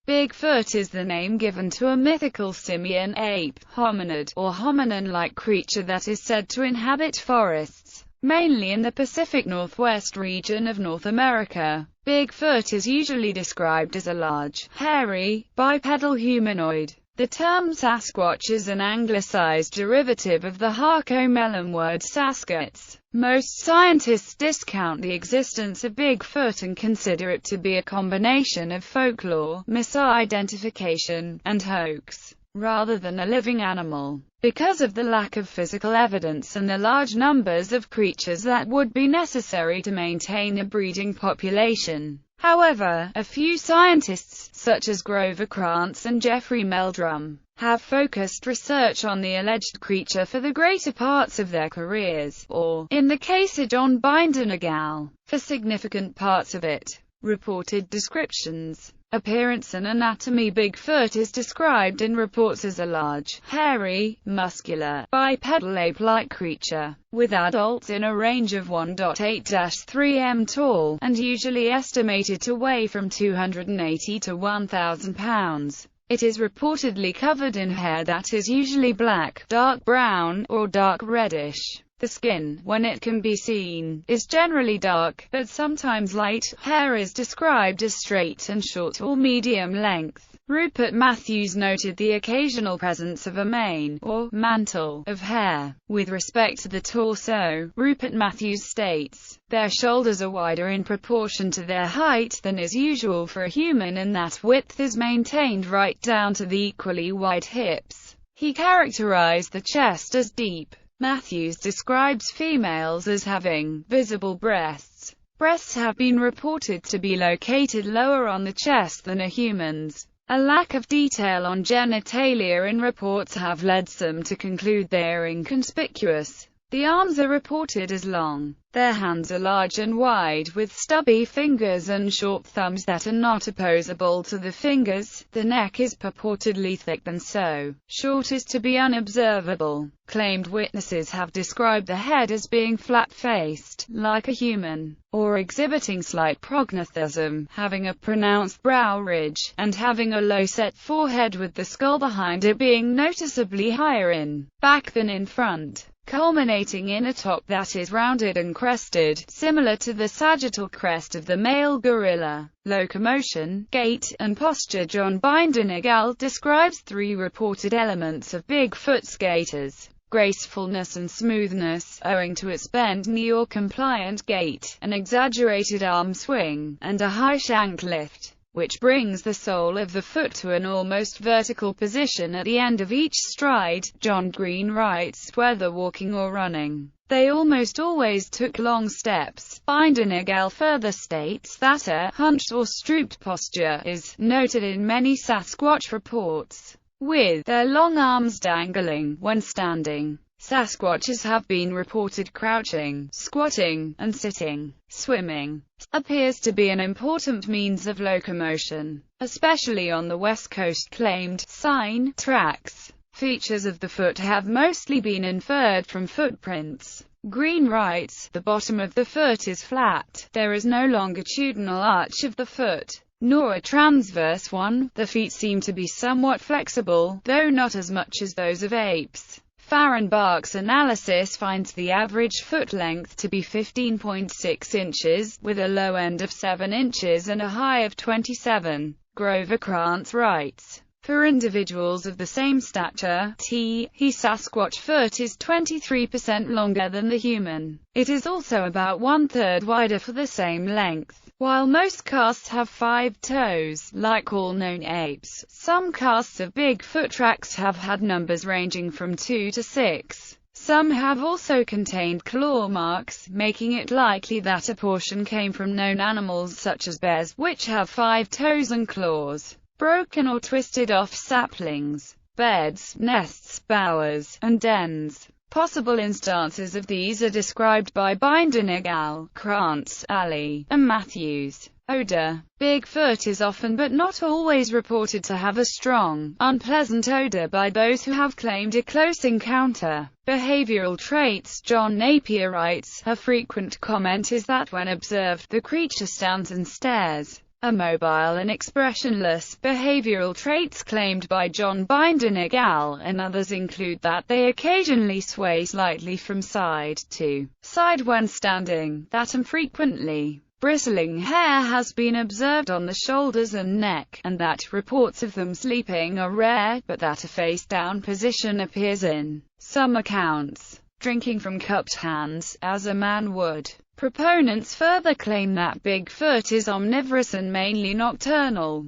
Bigfoot is the name given to a mythical simian ape, hominid, or hominin-like creature that is said to inhabit forests, mainly in the Pacific Northwest region of North America. Bigfoot is usually described as a large, hairy, bipedal humanoid. The term Sasquatch is an anglicized derivative of the Harco-Melon word Saskatz. Most scientists discount the existence of Bigfoot and consider it to be a combination of folklore, misidentification, and hoax, rather than a living animal, because of the lack of physical evidence and the large numbers of creatures that would be necessary to maintain a breeding population. However, a few scientists, such as Grover Krantz and Jeffrey Meldrum, have focused research on the alleged creature for the greater parts of their careers, or, in the case of John Binder et al., for significant parts of it. Reported descriptions. Appearance and anatomy. Bigfoot is described in reports as a large, hairy, muscular, bipedal ape-like creature, with adults in a range of 1.8–3 m tall, and usually estimated to weigh from 280 to 1,000 pounds. It is reportedly covered in hair that is usually black, dark brown, or dark reddish. The skin, when it can be seen, is generally dark, but sometimes light. Hair is described as straight and short or medium length. Rupert Matthews noted the occasional presence of a mane, or mantle, of hair. With respect to the torso, Rupert Matthews states, their shoulders are wider in proportion to their height than is usual for a human, and that width is maintained right down to the equally wide hips. He characterized the chest as deep. Matthews describes females as having visible breasts. Breasts have been reported to be located lower on the chest than a human's. A lack of detail on genitalia in reports have led some to conclude they are inconspicuous. The arms are reported as long. Their hands are large and wide, with stubby fingers and short thumbs that are not opposable to the fingers. The neck is purportedly thick and so short as to be unobservable. Claimed witnesses have described the head as being flat-faced, like a human, or exhibiting slight prognathism, having a pronounced brow ridge, and having a low-set forehead with the skull behind it being noticeably higher in back than in front, culminating in a top that is rounded and crested, similar to the sagittal crest of the male gorilla. Locomotion, gait, and posture. John Binder et al. Describes 3 reported elements of Bigfoot's gait as gracefulness and smoothness, owing to its bent knee or compliant gait, an exaggerated arm swing, and a high shank lift, which brings the sole of the foot to an almost vertical position at the end of each stride. John Green writes, whether walking or running, they almost always took long steps. Binder et al. Further states that a hunched or stooped posture is noted in many Sasquatch reports, with their long arms dangling when standing. Sasquatches have been reported crouching, squatting, and sitting. Swimming appears to be an important means of locomotion, especially on the West Coast. Claimed sign tracks. Features of the foot have mostly been inferred from footprints. Green writes, the bottom of the foot is flat. There is no longitudinal arch of the foot, nor a transverse one. The feet seem to be somewhat flexible, though not as much as those of apes. Fahrenbach's analysis finds the average foot length to be 15.6 inches, with a low end of 7 inches and a high of 27. Grover Krantz writes, for individuals of the same stature, Sasquatch foot is 23% longer than the human. It is also about 1/3 wider for the same length. While most casts have 5 toes, like all known apes, some casts of Bigfoot tracks have had numbers ranging from 2 to 6. Some have also contained claw marks, making it likely that a portion came from known animals such as bears, which have 5 toes and claws. Broken or twisted off saplings, beds, nests, bowers, and dens. Possible instances of these are described by Binder et al., Krantz, Ali, and Matthews. Odor. Bigfoot is often but not always reported to have a strong, unpleasant odor by those who have claimed a close encounter. Behavioral traits. John Napier writes, a frequent comment is that when observed, the creature stands and stares. are mobile and expressionless. Behavioral traits claimed by John Binden et al. And others include that they occasionally sway slightly from side to side when standing, that infrequently bristling hair has been observed on the shoulders and neck, and that reports of them sleeping are rare, but that a face-down position appears in some accounts. Drinking from cupped hands, as a man would. Proponents further claim that Bigfoot is omnivorous and mainly nocturnal.